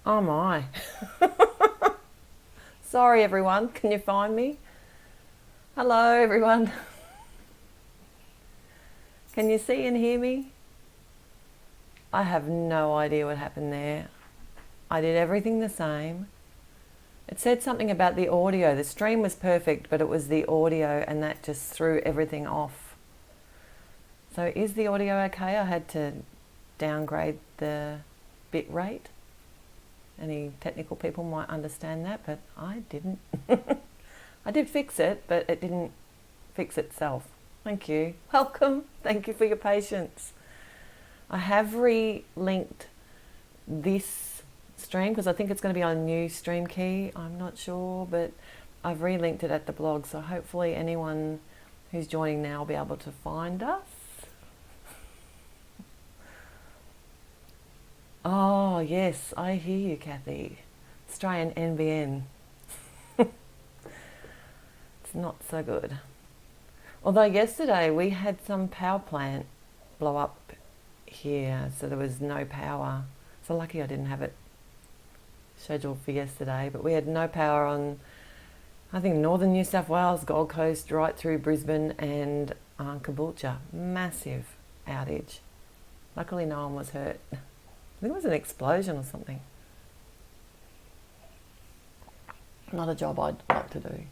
Oh my. Sorry everyone, can you find me? Hello everyone. Can you see and hear me? I have no idea what happened there. I did everything the same. It said something about the audio. The stream was perfect, but it was the audio and that just threw everything off. So is the audio okay? I had to downgrade the bit rate. Any technical people might understand that, but I didn't. I did fix it, but it didn't fix itself. Thank you. Welcome. Thank you for your patience. I have re-linked this stream because I think it's going to be on a new stream key. I'm not sure, but I've re-linked it at the blog, so hopefully anyone who's joining now will be able to find us. Oh yes, I hear you, Kathy. Australian NBN. It's not so good. Although yesterday we had some power plant blow up here, so there was no power. So lucky I didn't have it scheduled for yesterday, but we had no power on, I think, northern New South Wales, Gold Coast, right through Brisbane and Caboolture. Massive outage. Luckily no one was hurt. I think it was an explosion or something. Not a job I'd like to do.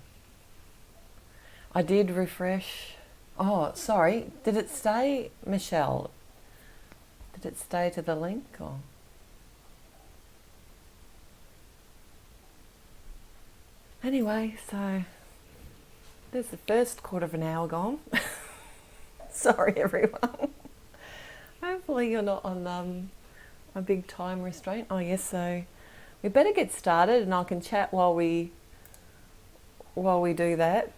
I did refresh. Oh, sorry. Did it stay, Michelle? Did it stay to the link or? Anyway, so there's the first quarter of an hour gone. Sorry, everyone. Hopefully you're not on a big time restraint. Oh yes, so we better get started, and I can chat while we do that.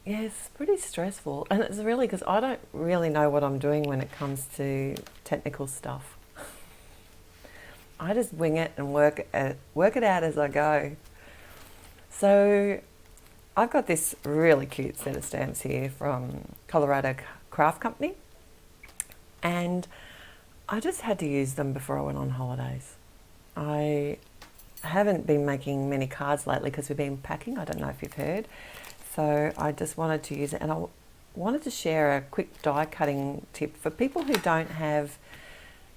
Yes, pretty stressful, and it's really because I don't really know what I'm doing when it comes to technical stuff. I just wing it and work it out as I go. So I've got this really cute set of stamps here from Colorado Crafty Company, and I just had to use them before I went on holidays. I haven't been making many cards lately because we've been packing. I don't know if you've heard. So I just wanted to use it, and I wanted to share a quick die cutting tip for people who don't have,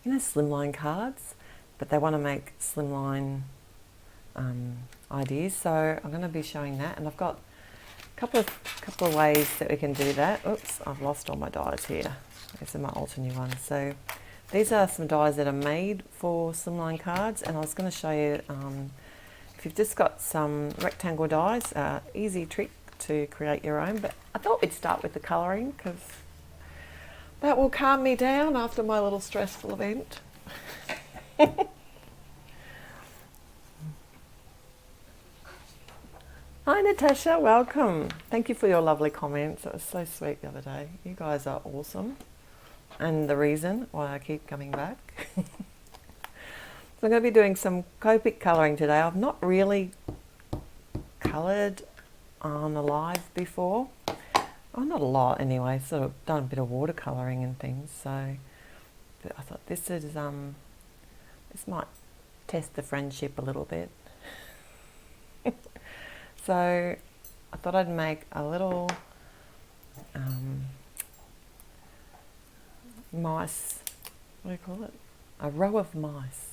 slimline cards, but they want to make slimline ideas. So I'm going to be showing that, and I've got a couple of ways that we can do that. Oops, I've lost all my dies here. These are my alternate ones. So these are some dies that are made for slimline cards, and I was going to show you if you've just got some rectangle dies, easy trick to create your own, but I thought we'd start with the colouring because that will calm me down after my little stressful event. Hi Natasha, welcome. Thank you for your lovely comments. That was so sweet the other day. You guys are awesome, and the reason why I keep coming back. So I'm going to be doing some Copic colouring today. I've not really coloured on a live before. Oh, not a lot anyway, sort of done a bit of watercolouring and things, so but I thought this might test the friendship a little bit. So I thought I'd make a little mice, what do you call it? A row of mice.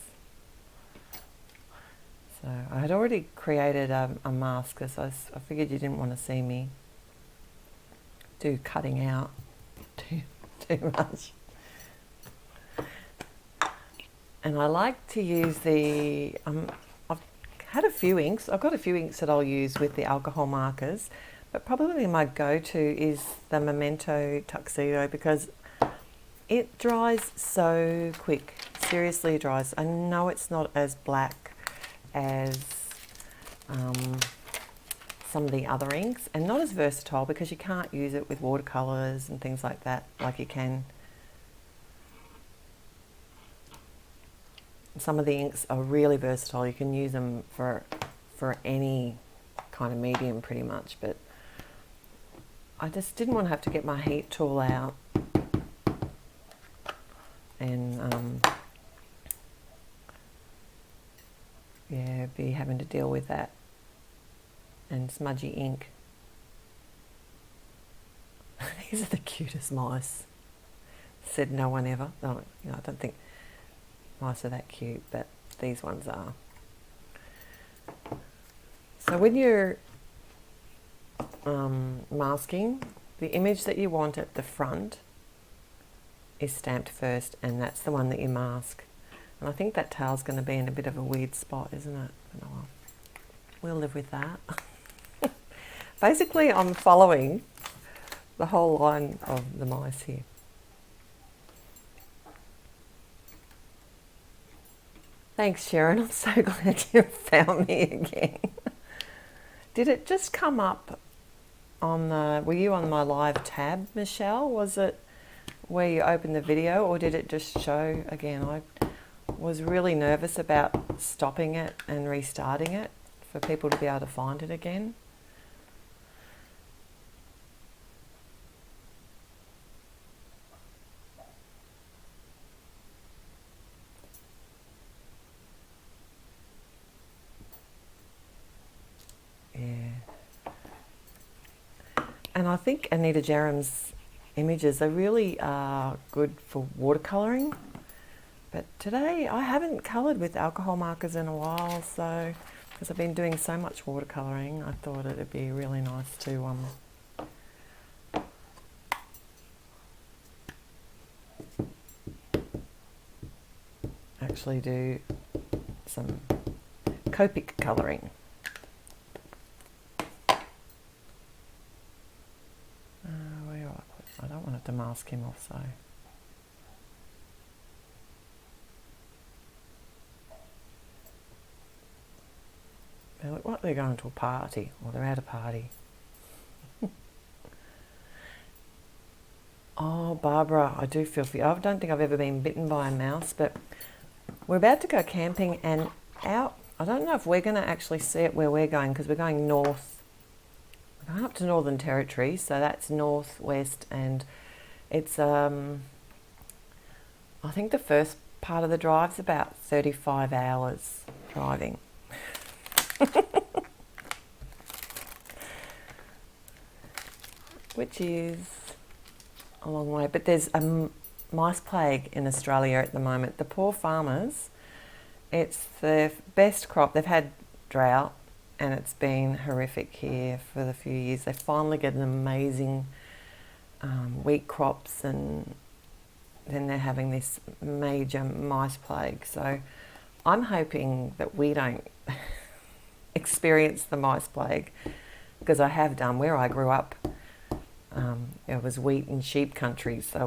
So I had already created a mask, so I figured you didn't want to see me do cutting out too much. And I like to use the, I've had a few inks. I've got a few inks that I'll use with the alcohol markers, but probably my go-to is the Memento Tuxedo because it dries so quick. Seriously, it dries. I know it's not as black as some of the other inks, and not as versatile because you can't use it with watercolours and things like that like you can. Some of the inks are really versatile. You can use them for any kind of medium pretty much, but I just didn't want to have to get my heat tool out and yeah, be having to deal with that and smudgy ink. These are the cutest mice. Said no one ever. No, you know, I don't think mice are that cute, but these ones are. So when you're masking, the image that you want at the front is stamped first, and that's the one that you mask. And I think that tail's going to be in a bit of a weird spot, isn't it? But oh well, we'll live with that. Basically, I'm following the whole line of the mice here. Thanks, Sharon. I'm so glad you found me again. Did it just come up on the... Were you on my live tab, Michelle? Was it where you opened the video, or did it just show again? I was really nervous about stopping it and restarting it for people to be able to find it again. Yeah. And I think Anita Jeram's images are really good for watercolouring. But today I haven't coloured with alcohol markers in a while, so because I've been doing so much watercolouring, I thought it'd be really nice to actually do some Copic colouring. Where do I put? I don't want it to mask him off, so. They look like they're going to a party, or they're at a party. Oh, Barbara, I do feel for you. I don't think I've ever been bitten by a mouse, but we're about to go camping, and I don't know if we're going to actually see it where we're going, because we're going north. We're going up to Northern Territory, so that's northwest, and it's, I think the first part of the drive's about 35 hours driving. Which is a long way, but there's a mice plague in Australia at the moment. The poor farmers, it's their best crop. They've had drought and it's been horrific here for the few years. They finally get an amazing wheat crops, and then they're having this major mice plague. So I'm hoping that we don't experience the mice plague, because I have done where I grew up. It was wheat and sheep country, so I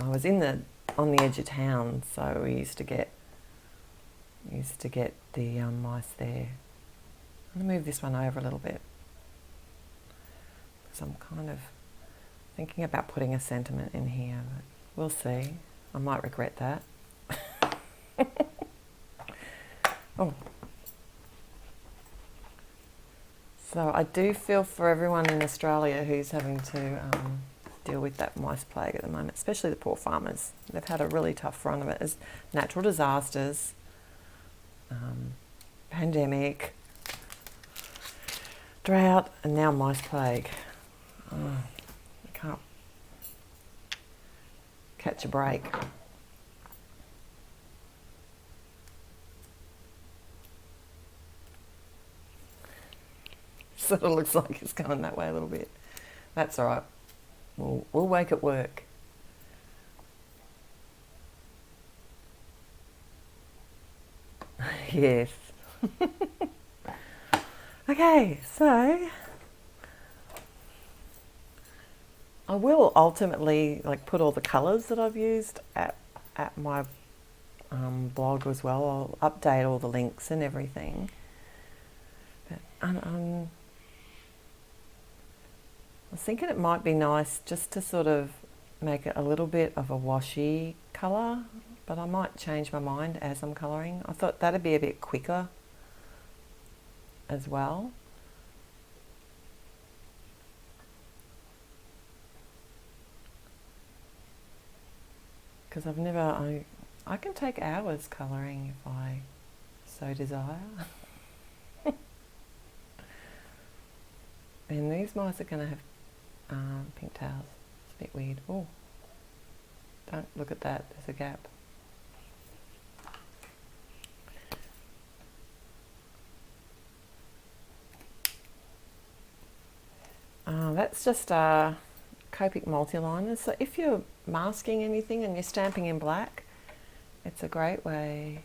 was on the edge of town, so we used to get the mice there. I'm going to move this one over a little bit, because I'm kind of thinking about putting a sentiment in here, but we'll see. I might regret that. Oh. So I do feel for everyone in Australia who's having to deal with that mice plague at the moment, especially the poor farmers. They've had a really tough run of it, as natural disasters, pandemic, drought, and now mice plague. I can't catch a break. Sort of looks like it's going that way a little bit. That's all right. We'll make it work. Yes. Okay, so I will ultimately put all the colours that I've used at my blog as well. I'll update all the links and everything. But I was thinking it might be nice just to sort of make it a little bit of a washy colour, but I might change my mind as I'm colouring. I thought that'd be a bit quicker as well. Because I can take hours colouring if I so desire. And these mice are going to have pink tails. It's a bit weird. Oh, don't look at that, there's a gap. That's just Copic multi-liners. So if you're masking anything and you're stamping in black, it's a great way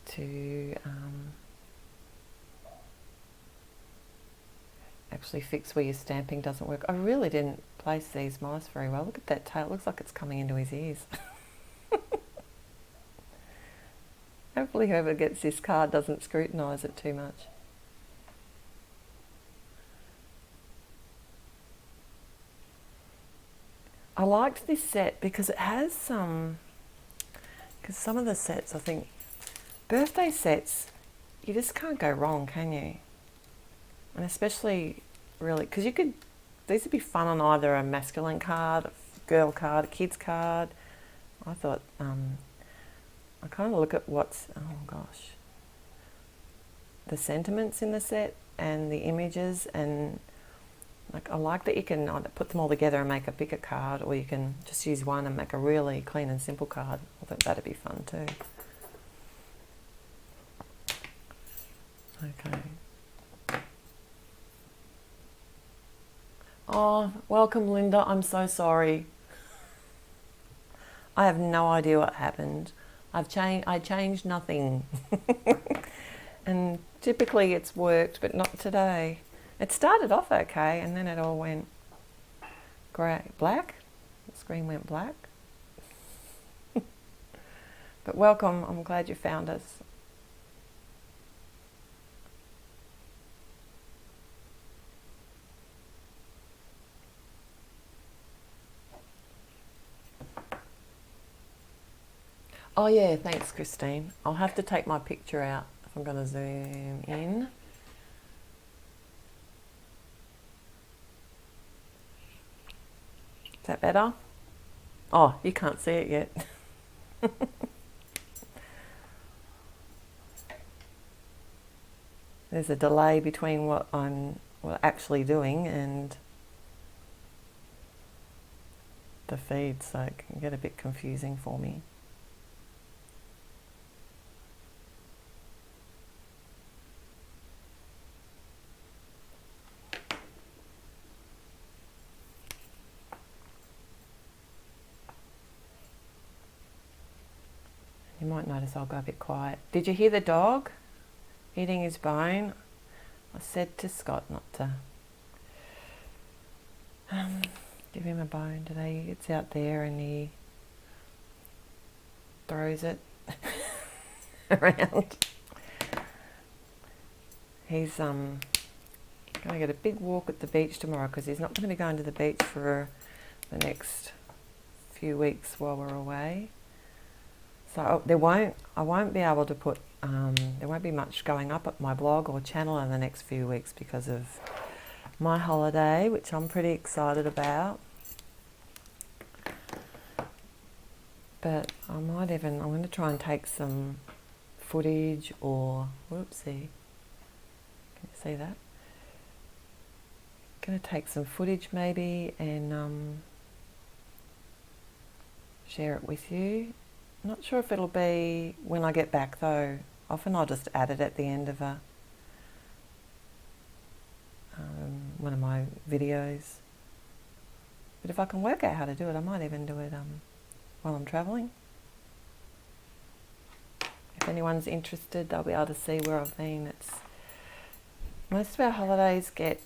to actually fix where your stamping doesn't work. I really didn't place these mice very well. Look at that tail, it looks like it's coming into his ears. Hopefully whoever gets this card doesn't scrutinise it too much. I liked this set because it has because some of the sets, I think, birthday sets, you just can't go wrong, can you? And especially, really, because these would be fun on either a masculine card, a girl card, a kid's card. I thought, I kind of look at what's, oh gosh, the sentiments in the set and the images, and like I like that you can either put them all together and make a bigger card, or you can just use one and make a really clean and simple card. I think that'd be fun too. Okay. Oh, welcome Linda, I'm so sorry. I have no idea what happened. I changed nothing. And typically it's worked, but not today. It started off okay, and then it all went grey, black. The screen went black. But welcome, I'm glad you found us. Oh yeah, thanks Christine. I'll have to take my picture out if I'm going to zoom in. Is that better? Oh, you can't see it yet. There's a delay between what I'm actually doing and the feed, so it can get a bit confusing for me. You might notice I'll go a bit quiet. Did you hear the dog eating his bone? I said to Scott not to give him a bone today. He gets out there and he throws it around. He's going to get a big walk at the beach tomorrow because he's not going to be going to the beach for the next few weeks while we're away. So I won't be able to put, there won't be much going up at my blog or channel in the next few weeks because of my holiday, which I'm pretty excited about. But I'm going to try and take some footage or, whoopsie, can you see that? Going to take some footage maybe and share it with you. Not sure if it'll be when I get back though. Often I'll just add it at the end of one of my videos. But if I can work out how to do it, I might even do it while I'm travelling. If anyone's interested, they'll be able to see where I've been. Most of our holidays get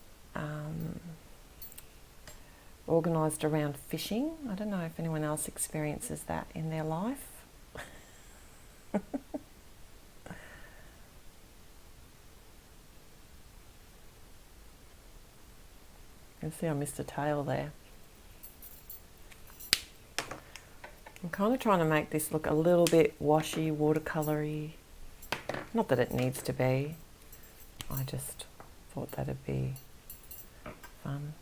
organised around fishing. I don't know if anyone else experiences that in their life. You can see I missed a tail there. I'm kind of trying to make this look a little bit washy, watercolour-y. Not that it needs to be. I just thought that'd be fun.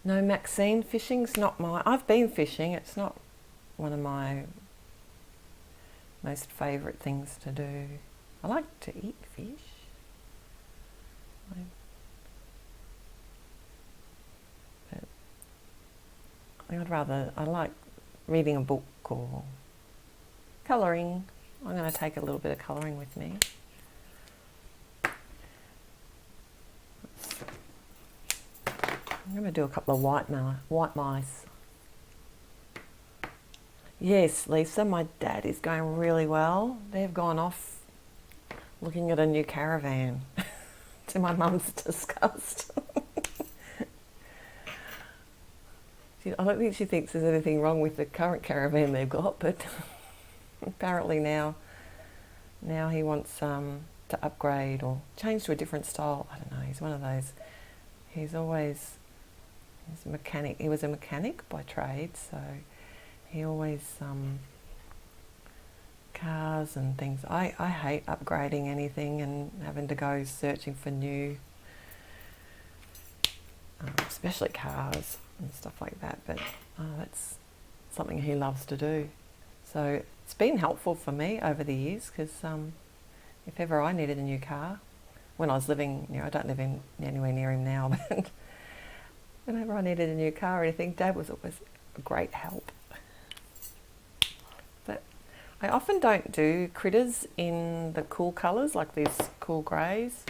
No, Maxine, fishing's not my... I've been fishing. It's not one of my most favourite things to do. I like to eat fish. But I like reading a book or colouring. I'm going to take a little bit of colouring with me. I'm going to do a couple of white mice. Yes, Lisa, my dad is going really well. They've gone off looking at a new caravan to my mum's disgust. I don't think she thinks there's anything wrong with the current caravan they've got, but apparently now he wants to upgrade or change to a different style. I don't know, he's one of those. He's a mechanic. He was a mechanic by trade, so he always cars and things. I hate upgrading anything and having to go searching for new, especially cars and stuff like that, but that's something he loves to do. So it's been helpful for me over the years, because if ever I needed a new car, when I was living, I don't live anywhere near him now, but whenever I needed a new car or anything, Dad was always a great help. But I often don't do critters in the cool colours, like these cool greys,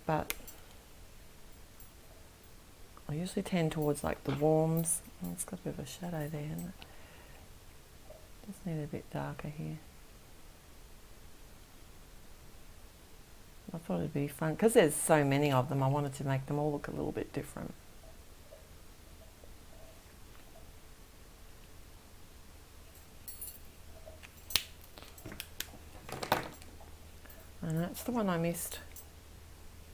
but I usually tend towards like the warms. Oh, it's got a bit of a shadow there, hasn't it? Just need a bit darker here. I thought it'd be fun, because there's so many of them, I wanted to make them all look a little bit different. And that's the one I missed.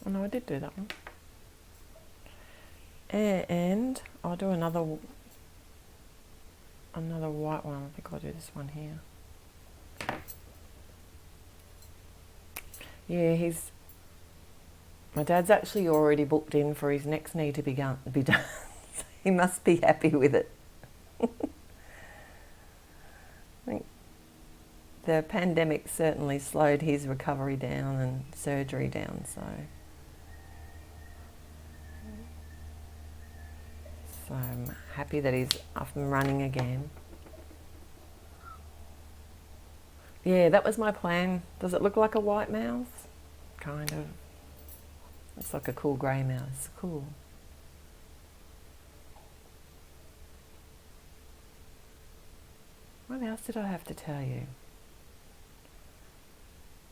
Oh no, I did do that one. And I'll do another white one. I think I'll do this one here. Yeah, my dad's actually already booked in for his next knee to be done. So he must be happy with it. I think the pandemic certainly slowed his recovery down and surgery down, so I'm happy that he's up and running again. Yeah, that was my plan. Does it look like a white mouse? Kind of. Looks like a cool grey mouse. Cool. What else did I have to tell you?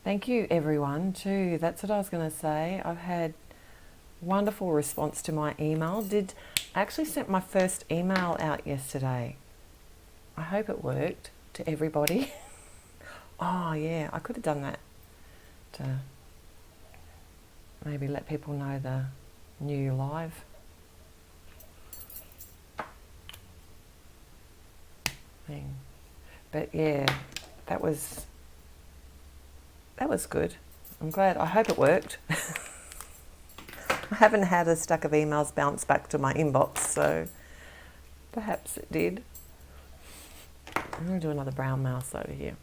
Thank you everyone too. That's what I was going to say. I've had wonderful response to my email. I actually sent my first email out yesterday. I hope it worked to everybody. Oh yeah, I could have done that to maybe let people know the new live thing. But yeah, that was good. I'm glad. I hope it worked. I haven't had a stack of emails bounce back to my inbox, so perhaps it did. I'm going to do another brown mouse over here.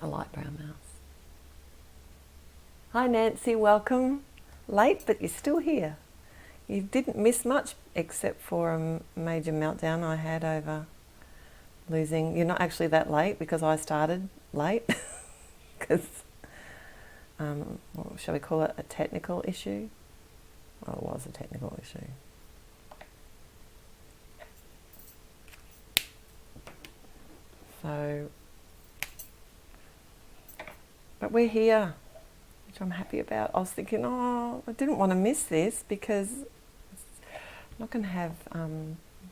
A light brown mouse. Hi Nancy, welcome. Late, but you're still here. You didn't miss much except for a major meltdown I had over losing. You're not actually that late because I started late. Because, what shall we call it, a technical issue? Well, it was a technical issue. So, but we're here, which I'm happy about. I was thinking, oh, I didn't want to miss this because I'm not going to have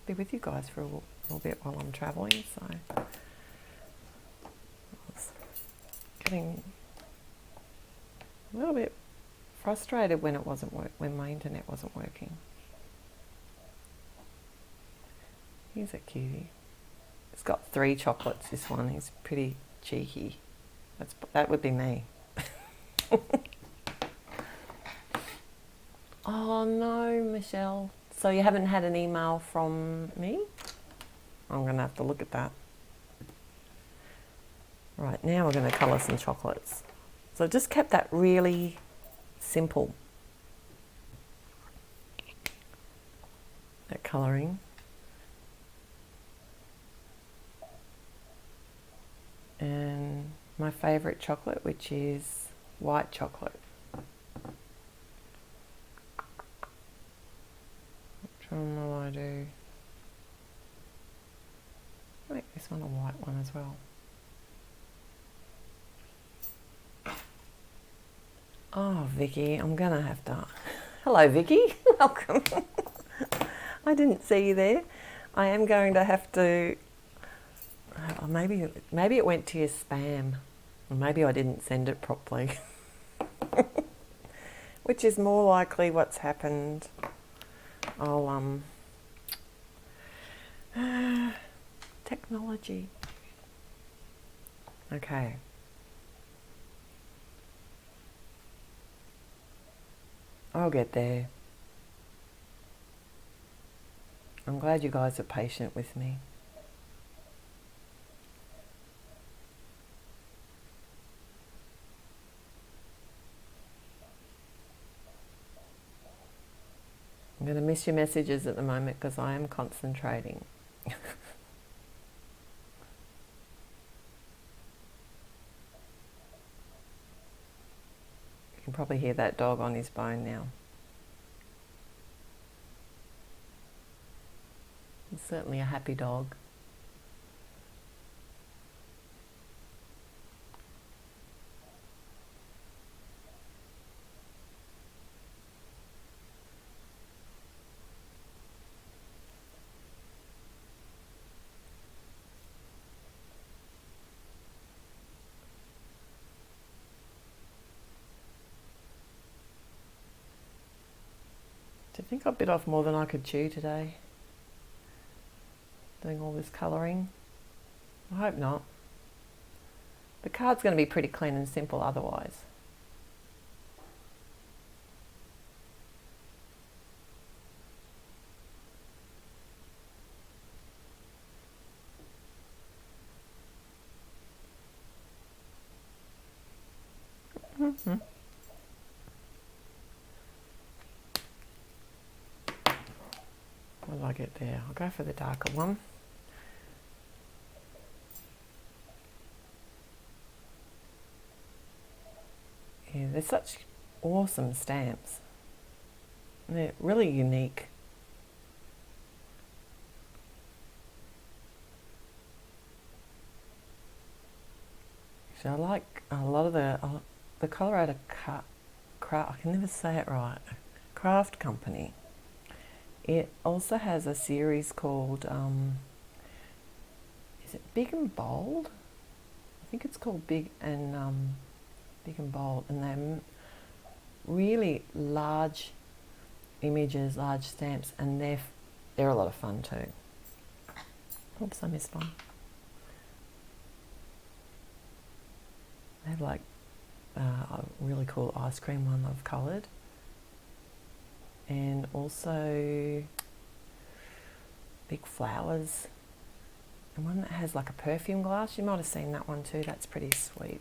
be with you guys for a little bit while I'm travelling. So I was getting a little bit frustrated when when my internet wasn't working. Here's a cutie. It's got 3 chocolates. This one, he's pretty cheeky. That would be me. Oh no, Michelle. So you haven't had an email from me? I'm going to have to look at that. Right, now we're going to colour some chocolates. So I just kept that really simple. That colouring. And my favourite chocolate, which is white chocolate. Which one will I do? Make this one a white one as well. Oh, Vicky, I'm gonna have to. Hello, Vicky. Welcome. I didn't see you there. I am going to have to. Maybe it went to your spam, or maybe I didn't send it properly, which is more likely what's happened. I'll technology. Okay. I'll get there. I'm glad you guys are patient with me. I'm going to miss your messages at the moment because I am concentrating. You can probably hear that dog on his bone now. He's certainly a happy dog. Do you think I bit off more than I could chew today? Doing all this colouring? I hope not. The card's going to be pretty clean and simple otherwise. Mm-hmm. What did I get there? I'll go for the darker one. Yeah, they're such awesome stamps. They're really unique. So I like a lot of the Colorado I can never say it right. Craft Company. It also has a series called, is it Big and Bold? I think it's called Big and Bold, and they're really large images, large stamps, and they're a lot of fun too. Oops, I missed one. They have like a really cool ice cream one I've coloured. And also big flowers. And one that has like a perfume glass. You might have seen that one too. That's pretty sweet.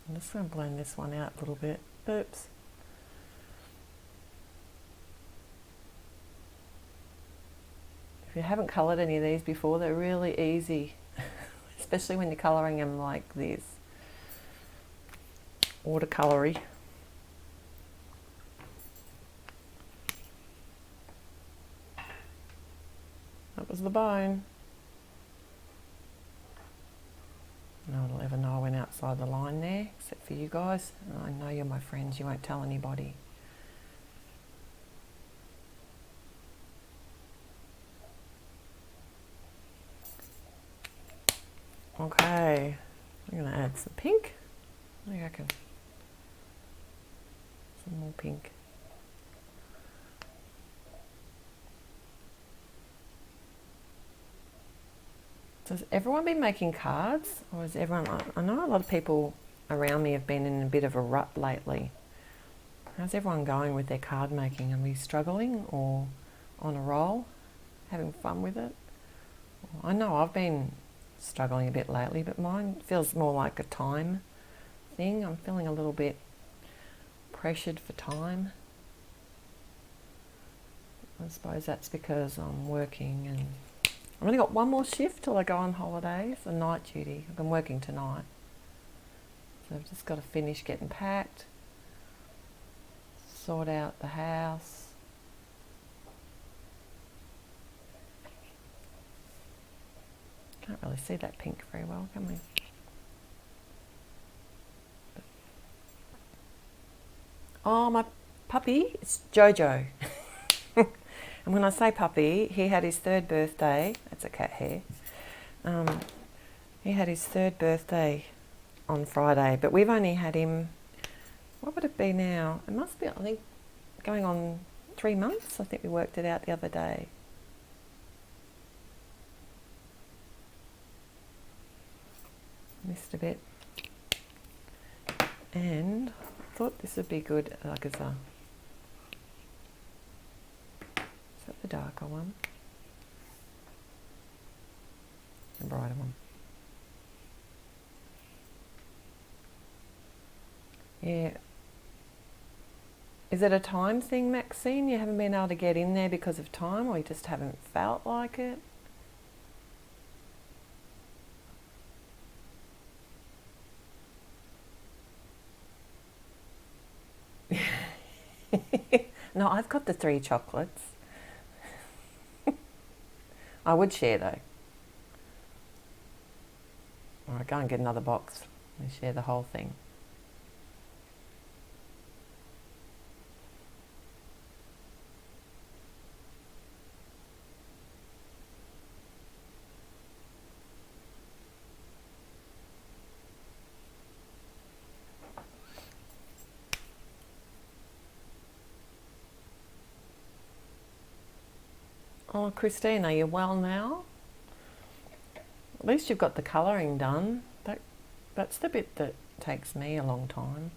I'm just going to blend this one out a little bit. Oops. If you haven't coloured any of these before, they're really easy, especially when you're colouring them like this. Watercolour-y. That was the bone. No one will ever know I went outside the line there, except for you guys. I know you're my friends, you won't tell anybody. Okay, I'm going to add some pink. What do you reckon? Some more pink. Does everyone been making cards, or is everyone? I know a lot of people around me have been in a bit of a rut lately. How's everyone going with their card making? Are we struggling or on a roll, having fun with it? I know I've been struggling a bit lately, but mine feels more like a time thing. I'm feeling a little bit pressured for time. I suppose that's because I'm working and I've only got one more shift till I go on holidays, a night duty. I've been working tonight. So I've just got to finish getting packed, sort out the house. Can't really see that pink very well, can we? Oh, my puppy, it's Jojo. And when I say puppy, he had his 3rd birthday. That's a cat hair. He had his 3rd birthday on Friday, but we've only had him, what would it be now? It must be, I think, going on 3 months. I think we worked it out the other day. Missed a bit. And I thought this would be good, like as a, is that the darker one? The brighter one. Yeah. Is it a time thing, Maxine? You haven't been able to get in there because of time, or you just haven't felt like it? No, I've got the 3 chocolates. I would share though. Alright, go and get another box and share the whole thing. Oh, Christine, are you well now? At least you've got the colouring done. That's the bit that takes me a long time.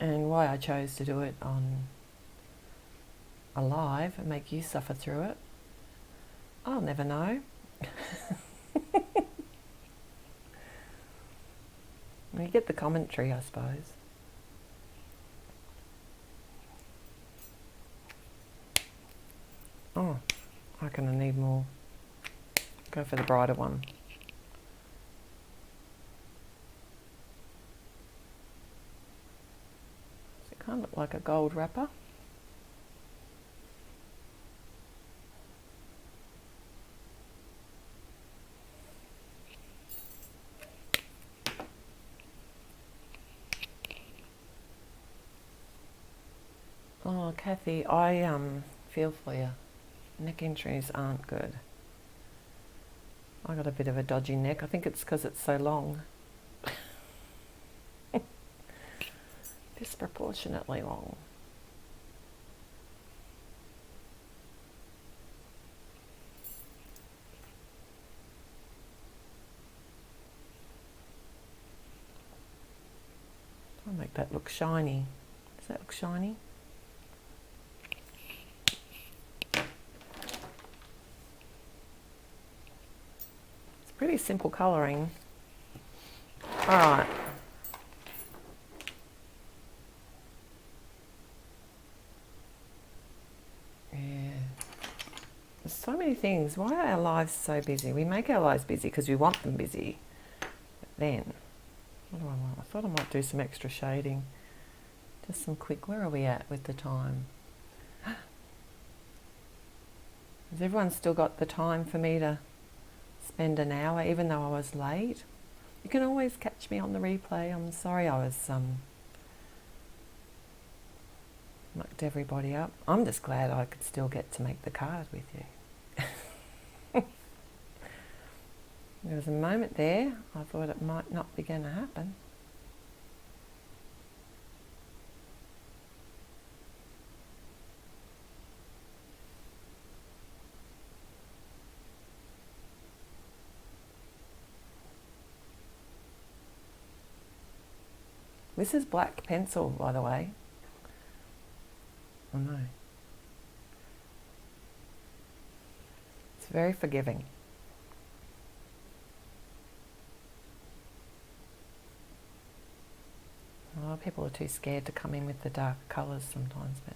And why I chose to do it on a live and make you suffer through it, I'll never know. You get the commentary, I suppose. Oh, I reckon I need more. Go for the brighter one. Does it kind of look like a gold wrapper? Oh, Kathy, I feel for you. Neck injuries aren't good. I got a bit of a dodgy neck. I think it's because it's so long. Disproportionately long. I'll make that look shiny. Does that look shiny? Pretty simple colouring. Alright. Yeah. There's so many things. Why are our lives so busy? We make our lives busy because we want them busy. But then, what do I want? I thought I might do some extra shading. Just some quick, where are we at with the time? Has everyone still got the time for me to spend an hour, even though I was late? You can always catch me on the replay. I'm sorry I was mucked everybody up. I'm just glad I could still get to make the card with you. There was a moment there I thought it might not be going to happen. This is black pencil, by the way. I know. It's very forgiving. A lot of people are too scared to come in with the dark colours sometimes, but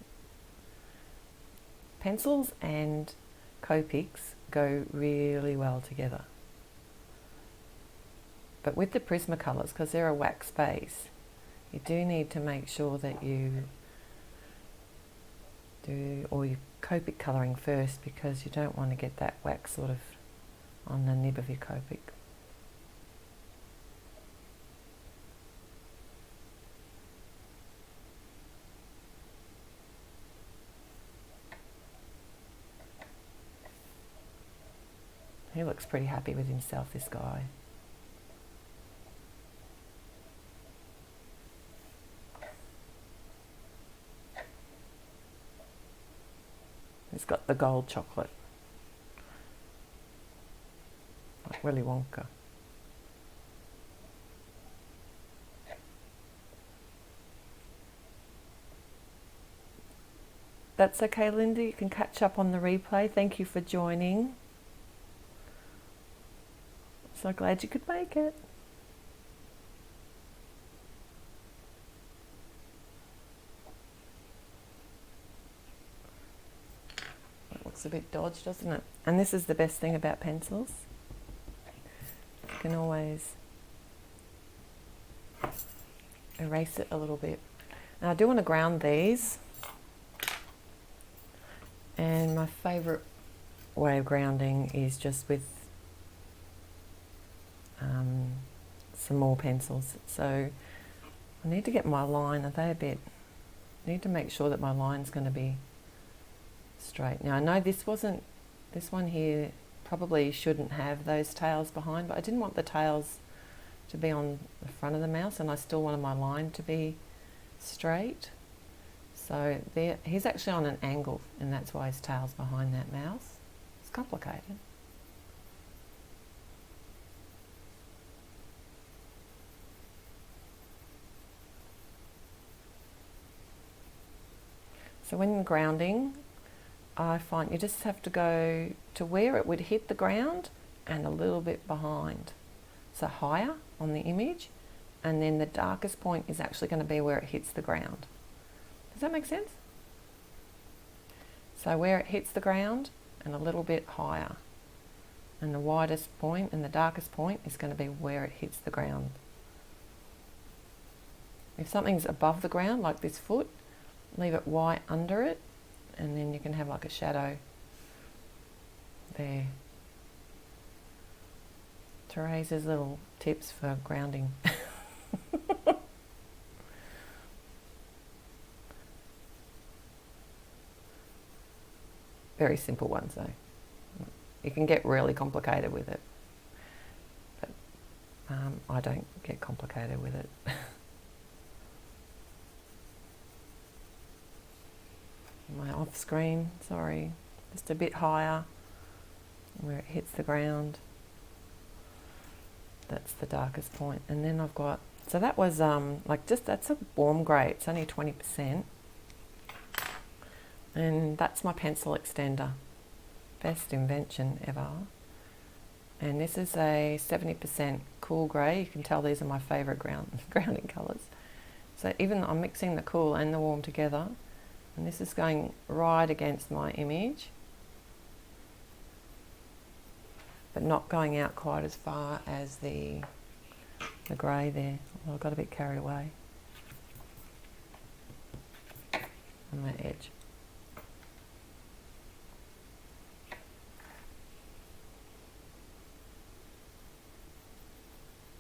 pencils and Copics go really well together. But with the Prismacolors, because they're a wax base, you do need to make sure that you do all your Copic colouring first, because you don't want to get that wax sort of on the nib of your Copic. He looks pretty happy with himself, this guy. He's got the gold chocolate, like Willy Wonka. That's okay, Linda. You can catch up on the replay. Thank you for joining. So glad you could make it. It looks a bit dodged, doesn't it? And this is the best thing about pencils. You can always erase it a little bit. Now I do want to ground these. And my favourite way of grounding is just with some more pencils. So I need to get my line. Are they a bit? I need to make sure that my line's going to be straight. Now I know this one here probably shouldn't have those tails behind, but I didn't want the tails to be on the front of the mouse, and I still wanted my line to be straight. So there, he's actually on an angle, and that's why his tail's behind that mouse. It's complicated. So when grounding, I find you just have to go to where it would hit the ground and a little bit behind. So higher on the image, and then the darkest point is actually going to be where it hits the ground. Does that make sense? So where it hits the ground and a little bit higher. And the widest point and the darkest point is going to be where it hits the ground. If something's above the ground, like this foot, leave it white under it, and then you can have like a shadow there. Therese's little tips for grounding. Very simple ones though. You can get really complicated with it, but I don't get complicated with it. My off screen, sorry, just a bit higher where it hits the ground. That's the darkest point. And then I've got, so that was that's a warm grey, it's only 20%. And that's my pencil extender, best invention ever. And this is a 70% cool grey. You can tell these are my favourite grounding colours. So even I'm mixing the cool and the warm together, and this is going right against my image, but not going out quite as far as the grey there. Well, I got a bit carried away on that edge.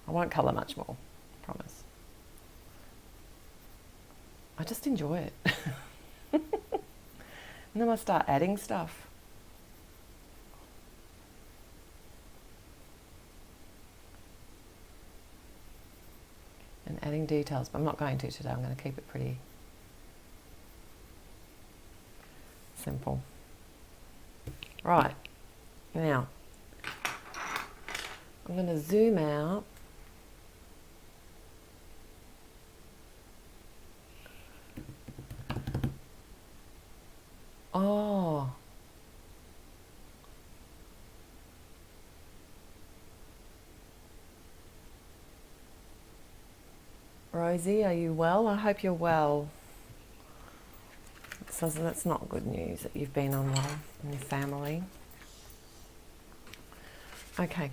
I won't colour much more, promise. I just enjoy it. And then I start adding stuff. adding details, but I'm not going to today. I'm going to keep it pretty simple. Right, now I'm going to zoom out. Oh, Rosie, are you well? I hope you're well. So that's not good news that you've been unwell in your family. Okay,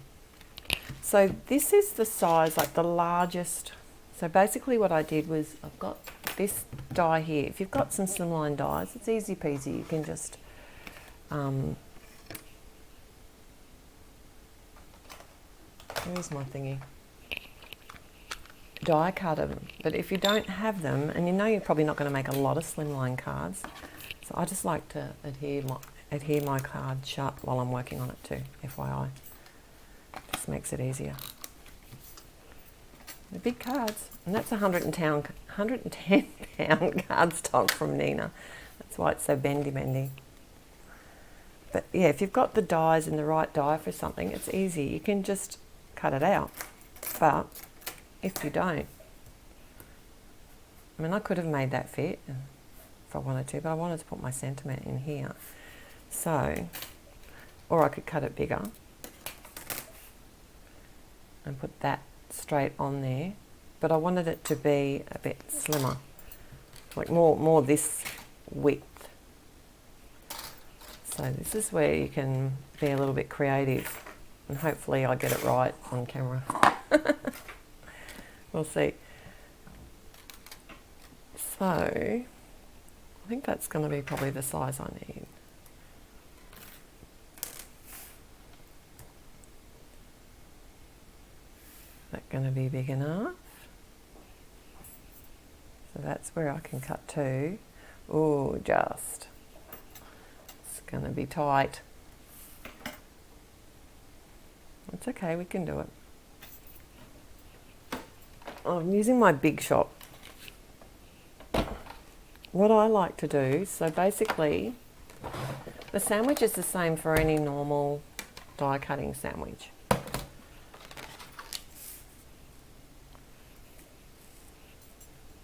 so this is the size, like the largest. So basically what I did was I've got this die here. If you've got some slimline dies, it's easy peasy. You can just where's my thingy? Die cut them. But if you don't have them, and you know you're probably not going to make a lot of slimline cards, so I just like to adhere my card shut while I'm working on it too, FYI. Just makes it easier. The big cards, and that's 110 pound cardstock from Nina. That's why it's so bendy. But yeah, if you've got the dies and the right die for something, it's easy. You can just cut it out. But if you don't, I mean, I could have made that fit if I wanted to, but I wanted to put my sentiment in here. So, or I could cut it bigger and put that straight on there, but I wanted it to be a bit slimmer, like more this width. So this is where you can be a little bit creative, and hopefully I get it right on camera. We'll see. So I think that's going to be probably the size I need. Is that going to be big enough? So that's where I can cut to. Oh, just. It's going to be tight. It's okay, we can do it. I'm using my Big Shot. What I like to do, so basically, the sandwich is the same for any normal die cutting sandwich.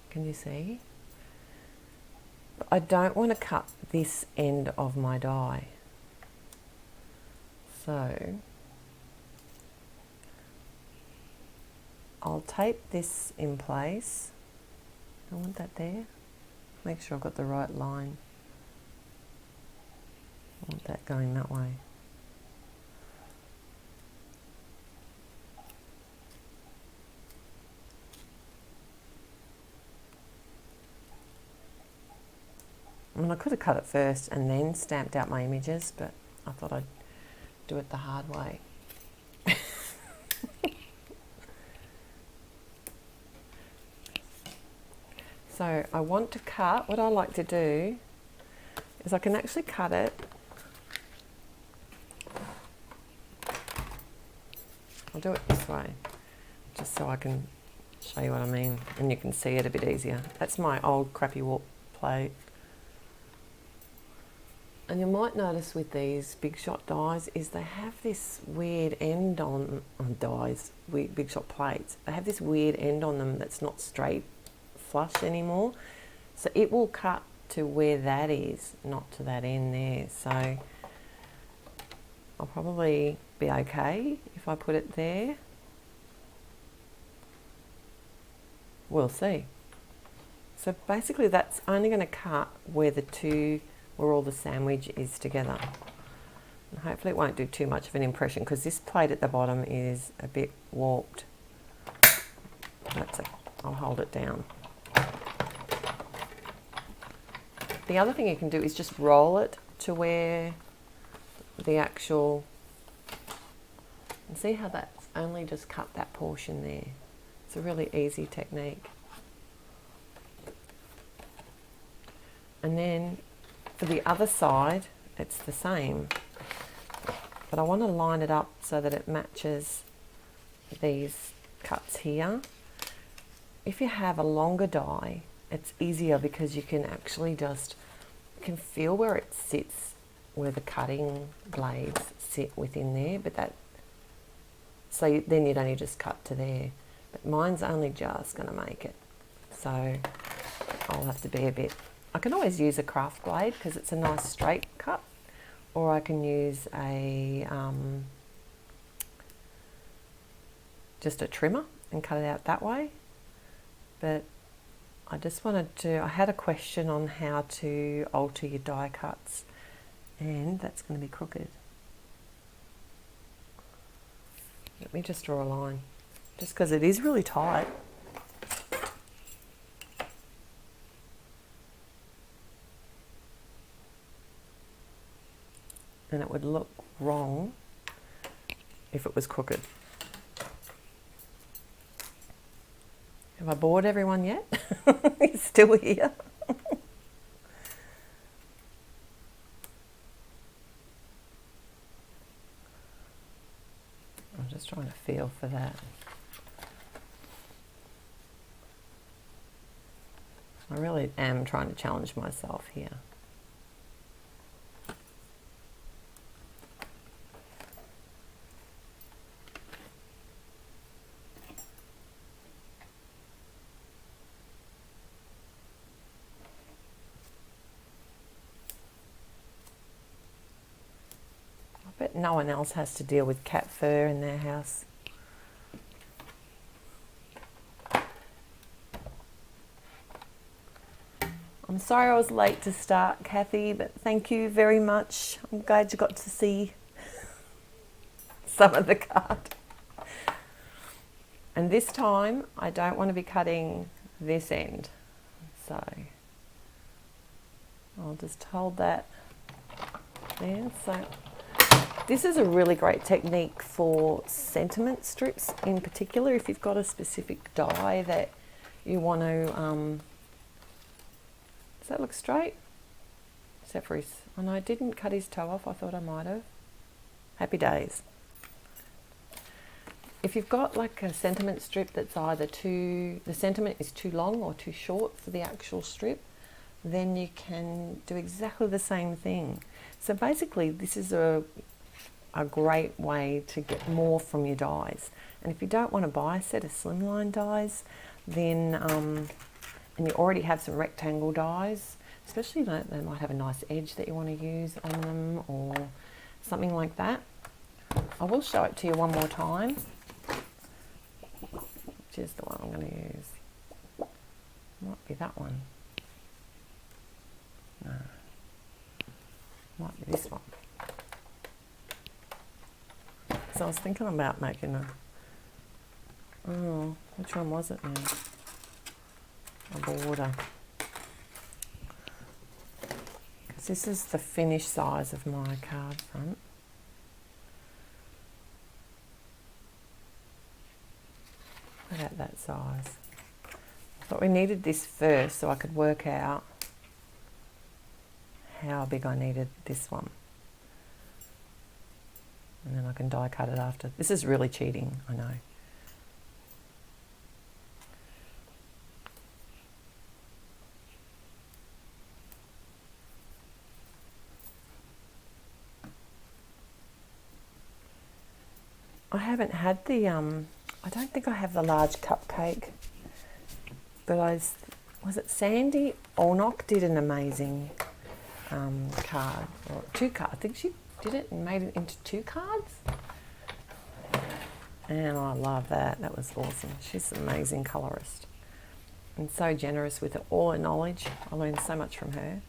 Can you see? But I don't want to cut this end of my die. So I'll tape this in place. I want that there. Make sure I've got the right line. I want that going that way. I mean, I could have cut it first and then stamped out my images, but I thought I'd do it the hard way. So I want to cut, what I like to do is I can actually cut it. I'll do it this way, just so I can show you what I mean, and you can see it a bit easier. That's my old crappy warp plate. And you might notice with these Big Shot dies is they have this weird end on dies, Big Shot plates. They have this weird end on them that's not straight flush anymore, so it will cut to where that is, not to that end there. So I'll probably be okay if I put it there. We'll see. So basically that's only going to cut where where all the sandwich is together. And hopefully it won't do too much of an impression, because this plate at the bottom is a bit warped. That's it. I'll hold it down. The other thing you can do is just roll it to where the actual, and see how that's only just cut that portion there. It's a really easy technique. And then for the other side, it's the same, but I want to line it up so that it matches these cuts here. if you have a longer die, it's easier because you can actually just, you can feel where it sits, where the cutting blades sit within there, but that, so then you'd only just cut to there. But mine's only just going to make it, so I'll have to be a bit, I can always use a craft blade because it's a nice straight cut, or I can use a just a trimmer and cut it out that way. But I just wanted to, I had a question on how to alter your die cuts, and that's going to be crooked. Let me just draw a line, just because it is really tight. And it would look wrong if it was crooked. Have I bored everyone yet? He's still here. I'm just trying to feel for that. I really am trying to challenge myself here. But no one else has to deal with cat fur in their house. I'm sorry I was late to start, Kathy, but thank you very much. I'm glad you got to see some of the card. And this time, I don't want to be cutting this end. So I'll just hold that there. So this is a really great technique for sentiment strips in particular, if you've got a specific die that you want to, does that look straight? Except for his, oh no, I didn't cut his toe off, I thought I might have. Happy days. If you've got like a sentiment strip that's either the sentiment is too long or too short for the actual strip, then you can do exactly the same thing. So basically this is a great way to get more from your dies. And if you don't want to buy a set of slimline dies, then and you already have some rectangle dies, especially though they might have a nice edge that you want to use on them or something like that. I will show it to you one more time, which is the one I'm going to use. Might be that one. No, might be this one. So I was thinking about making a, oh, which one was it now? A border. Because this is the finished size of my card front. About that size. But we needed this first so I could work out how big I needed this one. And then I can die cut it after. This is really cheating, I know. I haven't had the, I don't think I have the large cupcake, but was it Sandy Olnock did an amazing card, or two cards. I think she did it and made it into 2 cards. And I love that. That was awesome. She's an amazing colorist and so generous with all her knowledge. I learned so much from her.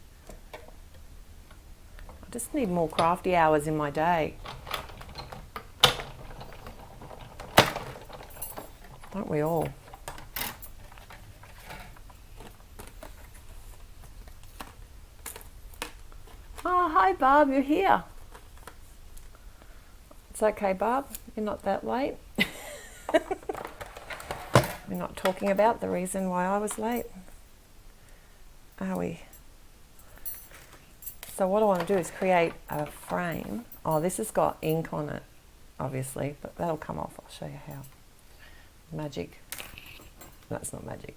I just need more crafty hours in my day. Don't we all? Oh, hi Barb, you're here. It's okay, Barb, you're not that late. We're not talking about the reason why I was late, are we? So what I want to do is create a frame. Oh, this has got ink on it, obviously, but that'll come off. I'll show you how. Magic That's not magic.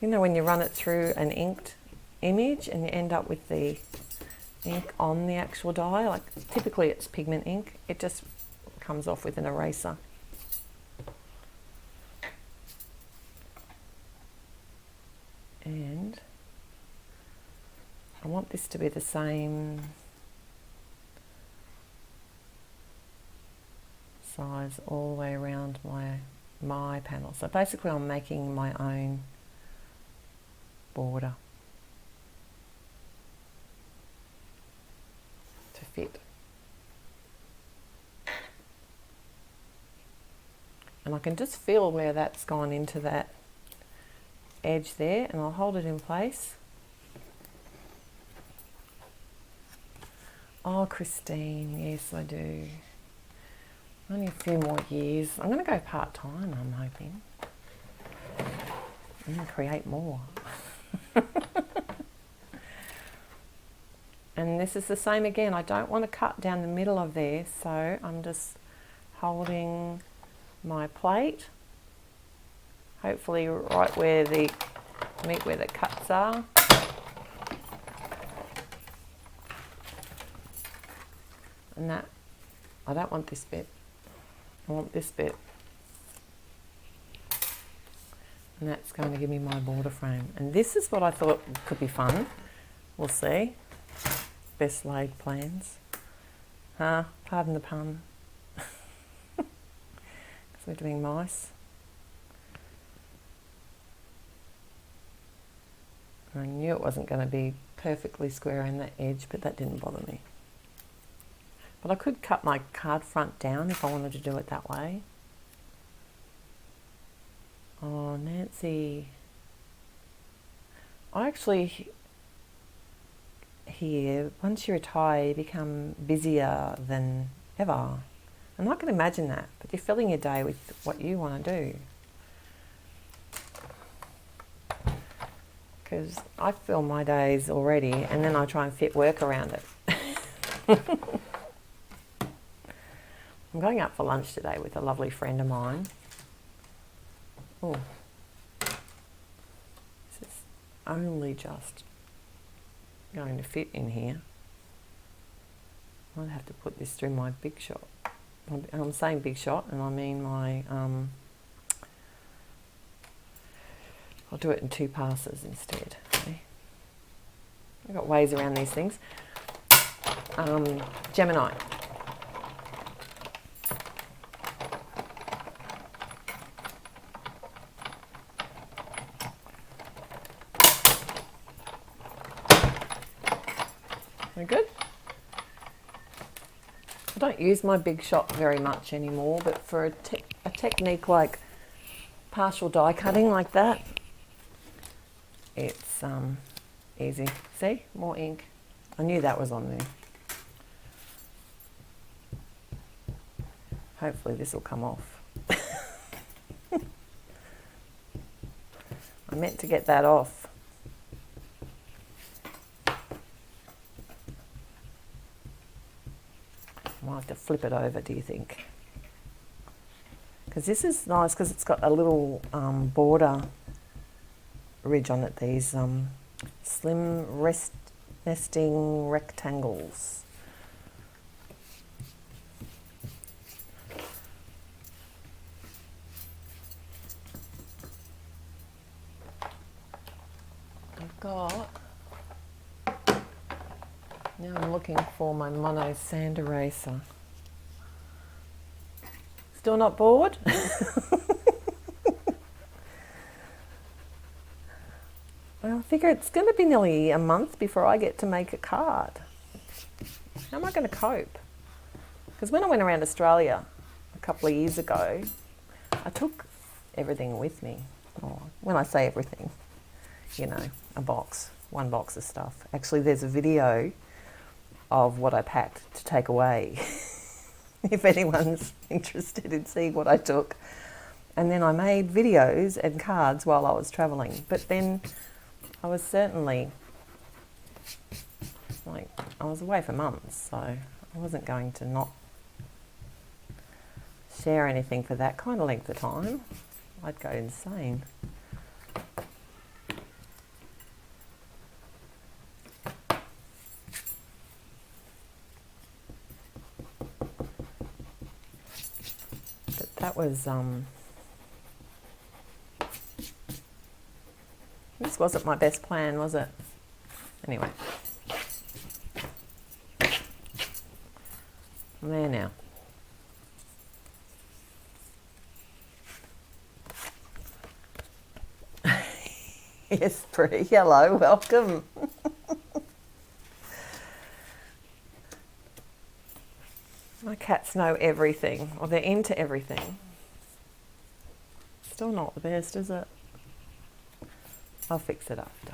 You know when you run it through an inked image and you end up with the ink on the actual die, like typically it's pigment ink, it just comes off with an eraser. And I want this to be the same size all the way around my panel. So basically I'm making my own border to fit. And I can just feel where that's gone into that edge there, and I'll hold it in place. Oh, Christine, yes I do. Only a few more years. I'm going to go part-time, I'm hoping. I'm going to create more. And this is the same again. I don't want to cut down the middle of there, so I'm just holding my plate, hopefully right where the meet where the cuts are. And that, I don't want this bit. I want this bit. And that's going to give me my border frame. And this is what I thought could be fun. We'll see. Best laid plans. Pardon the pun. Because we're doing mice. I knew it wasn't going to be perfectly square in the edge, but that didn't bother me. But I could cut my card front down if I wanted to do it that way. Oh, Nancy. I actually hear once you retire, you become busier than ever. And I can imagine that, but you're filling your day with what you want to do. Because I fill my days already, and then I try and fit work around it. I'm going out for lunch today with a lovely friend of mine. Oh, this is only just going to fit in here. I'd have to put this through my Big Shot. I'm saying Big Shot, and I mean my, I'll do it in 2 passes instead. Okay? I've got ways around these things. Gemini. Very good. I don't use my Big Shot very much anymore, but for a technique like partial die cutting like that, it's easy. See, more ink. I knew that was on there. Hopefully this will come off. I meant to get that off. I'll have to flip it over, do you think? Because this is nice because it's got a little border ridge on it, these slim nesting rectangles. I've got, now I'm looking for my mono sand eraser. Still not bored? Well, I figure it's going to be nearly a month before I get to make a card. How am I going to cope? Because when I went around Australia a couple of years ago, I took everything with me. Oh, when I say everything, you know, one box of stuff. Actually, there's a video of what I packed to take away, if anyone's interested in seeing what I took. And then I made videos and cards while I was travelling. But then I was certainly, I was away for months, so I wasn't going to not share anything for that kind of length of time. I'd go insane. But that was this wasn't my best plan, was it? Anyway. I'm there now. Yes, pretty. Hello, welcome. My cats know everything, or they're into everything. Still not the best, is it? I'll fix it after.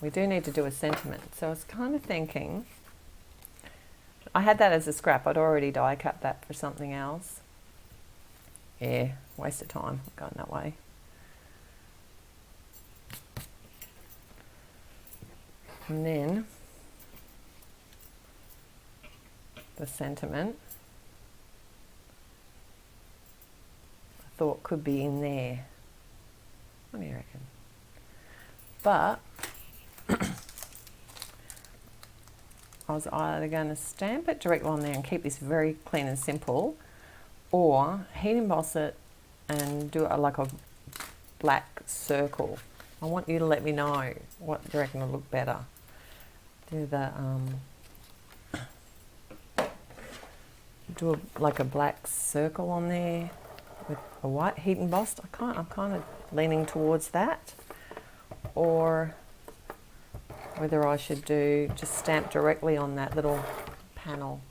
We do need to do a sentiment. So I was kind of thinking, I had that as a scrap. I'd already die cut that for something else. Yeah, waste of time going that way. And then the sentiment I thought could be in there. What do you reckon? But I was either going to stamp it directly on there and keep this very clean and simple, or heat emboss it and do it like a black circle. I want you to let me know what you reckon will look better. Do the like a black circle on there with a white heat embossed. I'm kind of leaning towards that, or whether I should do just stamp directly on that little panel.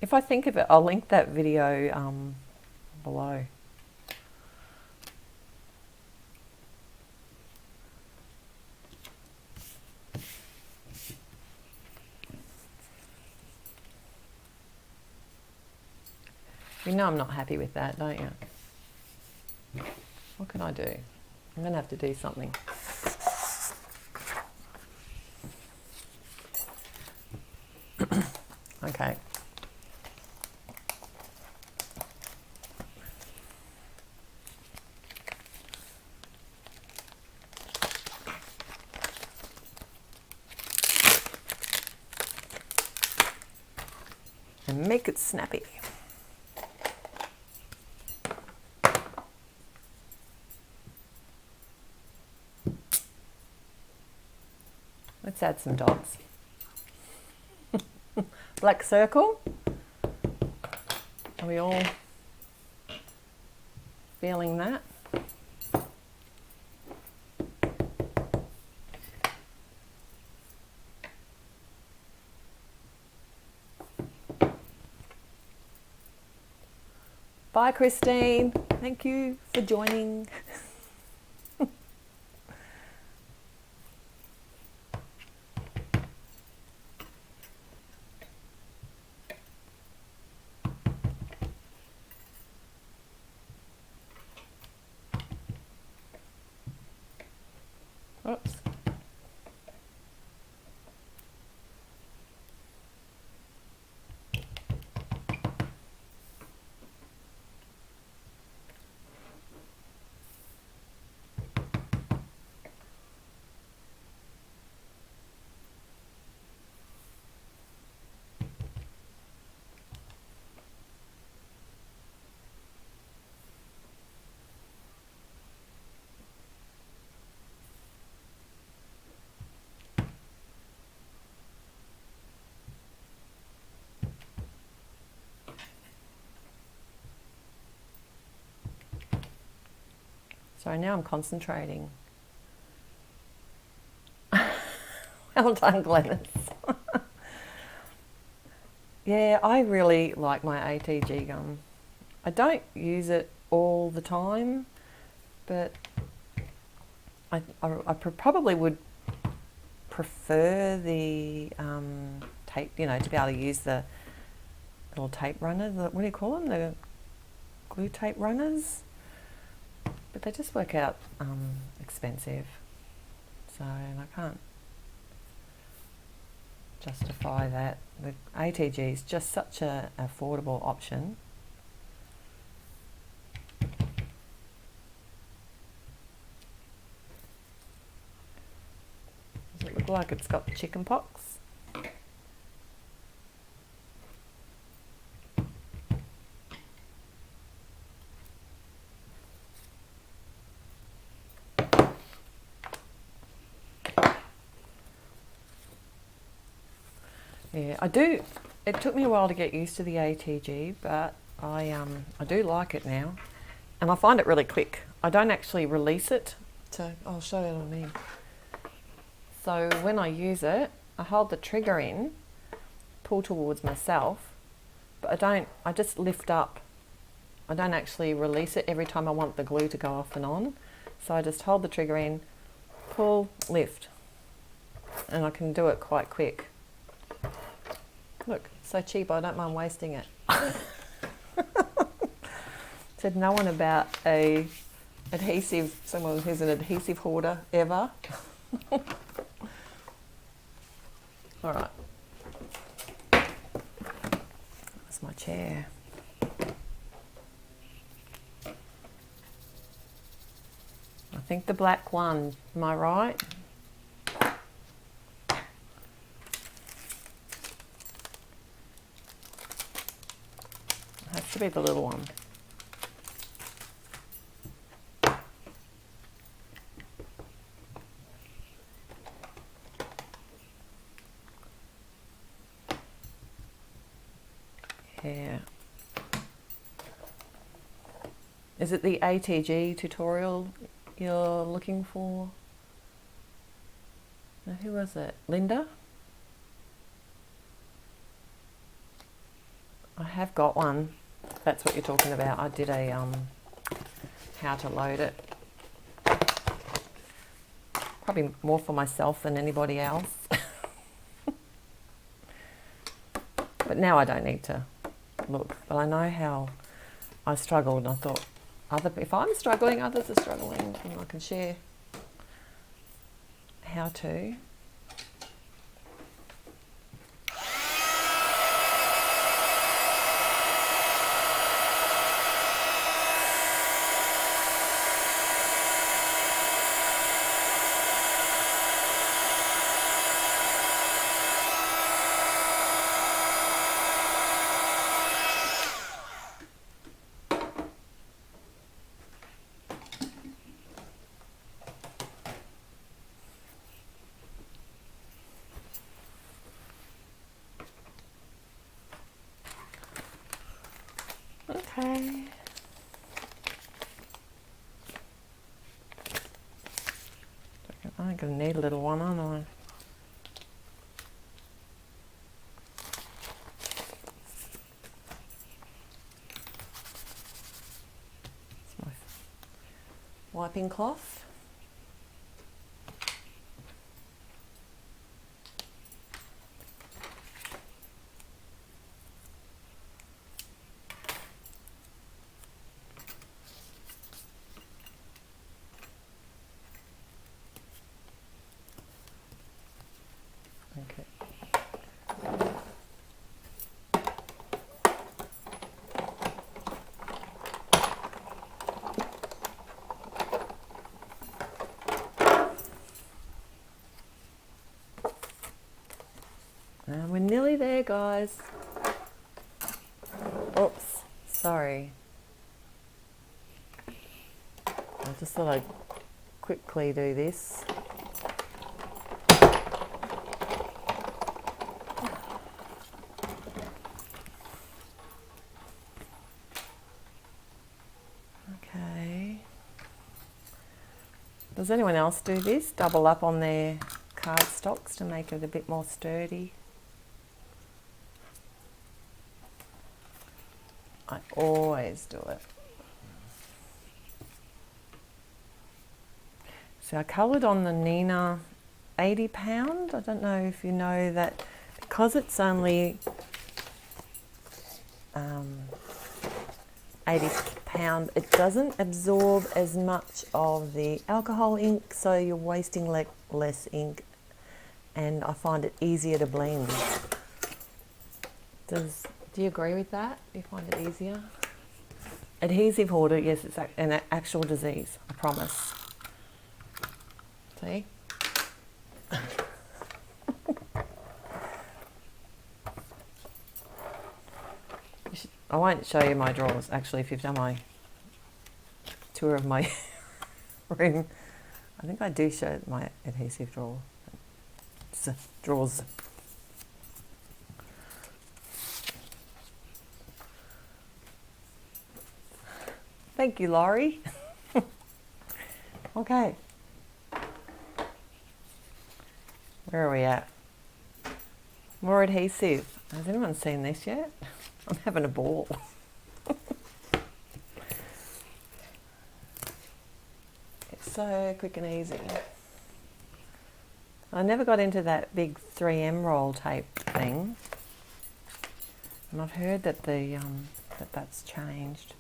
If I think of it, I'll link that video below. You know I'm not happy with that, don't you? What can I do? I'm going to have to do something. Okay. And make it snappy. Let's add some dots. Black circle. Are we all feeling that? Bye, Christine. Thank you for joining. Oops. So now I'm concentrating. Well done, Glennis. Yeah, I really like my ATG gum. I don't use it all the time, but I probably would prefer the tape, you know, to be able to use the little tape runner. What do you call them? The glue tape runners. but they just work out expensive. So, and I can't justify that. The ATG is just such an affordable option. Does it look like it's got chicken pox? Yeah, I do. It took me a while to get used to the ATG, but I do like it now, and I find it really quick. I don't actually release it to. I'll show you what I mean. So when I use it, I hold the trigger in, pull towards myself, but I just lift up. I don't actually release it every time I want the glue to go off and on. So I just hold the trigger in, pull, lift, and I can do it quite quick. Look, so cheap, I don't mind wasting it. Said no one about a adhesive, someone who's an adhesive hoarder ever. All right. That's my chair. I think the black one, am I right? Has to be the little one. Yeah. Is it the ATG tutorial you're looking for? Now, who was it? Linda? I have got one. That's what you're talking about. I did a how to load it. Probably more for myself than anybody else. But now I don't need to look. But I know how I struggled, and I thought, if I'm struggling, others are struggling, and I can share how to. Okay. I'm going to need a little one, aren't I? It's my wiping cloth. And we're nearly there, guys. Oops, sorry. I just thought I'd quickly do this. Okay. Does anyone else do this? Double up on their cardstocks to make it a bit more sturdy? I always do it. So I coloured on the Nina 80 pound. I don't know if you know that, because it's only 80 pound. It doesn't absorb as much of the alcohol ink, so you're wasting less ink, and I find it easier to blend. Do you agree with that? Do you find it easier? Adhesive hoarder, yes, it's an actual disease, I promise. See? I won't show you my drawers, actually, if you've done my tour of my room. I think I do show my adhesive drawers. Thank you, Laurie. Okay. Where are we at? More adhesive. Has anyone seen this yet? I'm having a ball. It's so quick and easy. I never got into that big 3M roll tape thing, and I've heard that that's changed.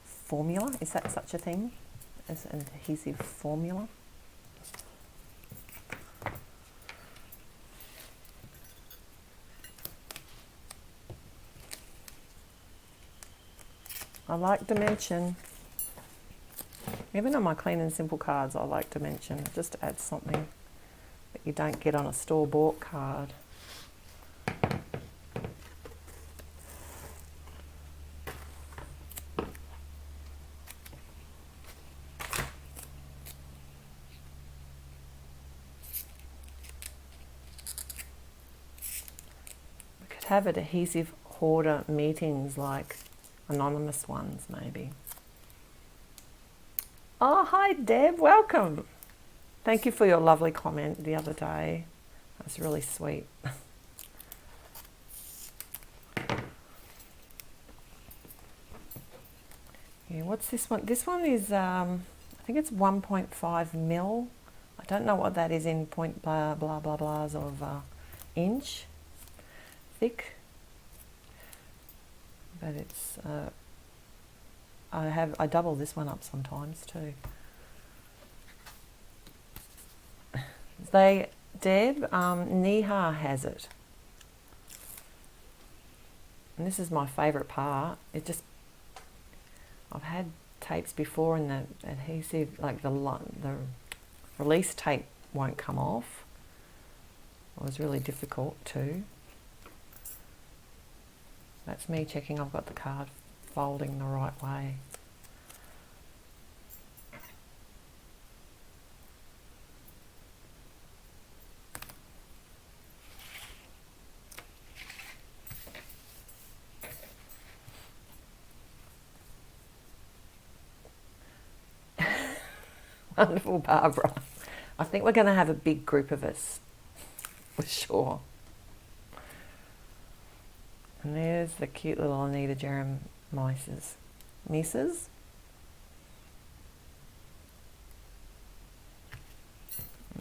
Formula, is that such a thing as an adhesive formula? I like dimension. Even on my clean and simple cards, I like dimension, just to add something that you don't get on a store-bought card. We could have adhesive hoarder meetings, like anonymous ones, maybe. Oh, hi Deb, welcome. Thank you for your lovely comment the other day. That's really sweet. Yeah, what's this one? This one is, I think it's 1.5 mil. I don't know what that is in point blah blah blah blahs of inch thick. But it's, I double this one up sometimes too. Deb, Neha has it. And this is my favourite part. I've had tapes before and the adhesive, like the release tape won't come off. It was really difficult too. That's me checking I've got the card folding the right way. Wonderful, Barbara. I think we're going to have a big group of us, for sure. And there's the cute little Anita Jeram nieces.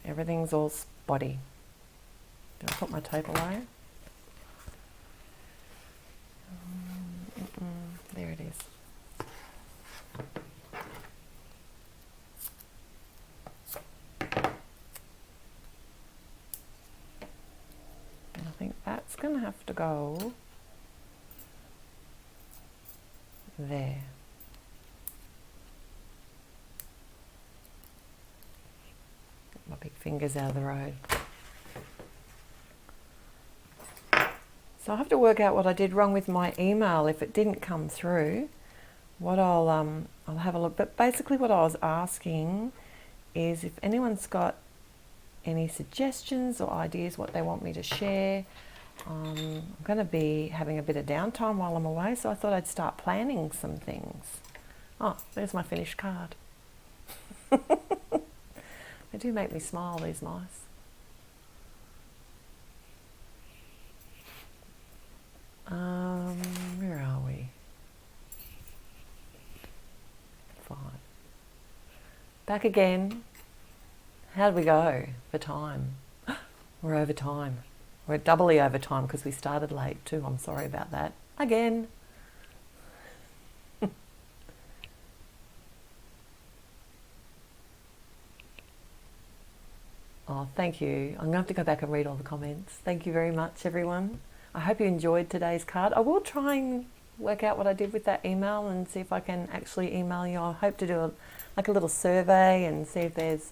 Everything's all spotty. Did I put my tape away? There it is. And I think that's going to have to go there. Get my big fingers out of the road. So I have to work out what I did wrong with my email. If it didn't come through, what I'll have a look. But basically what I was asking is if anyone's got any suggestions or ideas what they want me to share. I'm going to be having a bit of downtime while I'm away, so I thought I'd start planning some things. Oh, there's my finished card. They do make me smile, these mice. Where are we? 5. Back again. How'd we go for time? We're over time. We're doubly over time because we started late too. I'm sorry about that. Again. thank you. I'm going to have to go back and read all the comments. Thank you very much, everyone. I hope you enjoyed today's card. I will try and work out what I did with that email and see if I can actually email you. I hope to do a little survey and see if there's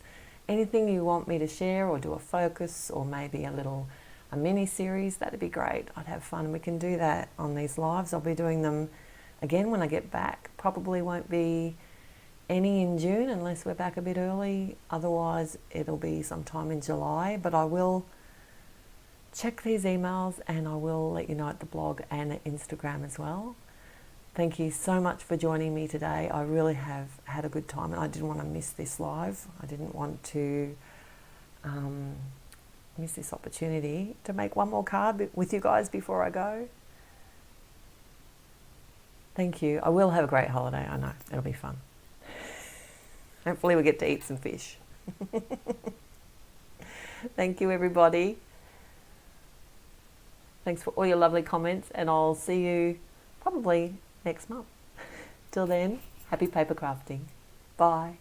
anything you want me to share, or do a focus, or maybe a mini series. That'd be great. I'd have fun. We can do that on these lives. I'll be doing them again when I get back. Probably won't be any in June unless we're back a bit early. Otherwise it'll be sometime in July, but I will check these emails and I will let you know at the blog and at Instagram as well. Thank you so much for joining me today. I really have had a good time, and I didn't want to miss this live. I didn't want to miss this opportunity to make one more card with you guys before I go. Thank you. I will have a great holiday. I know it'll be fun. Hopefully we get to eat some fish. Thank you, everybody. Thanks for all your lovely comments, and I'll see you probably next month. Till then, happy paper crafting. Bye.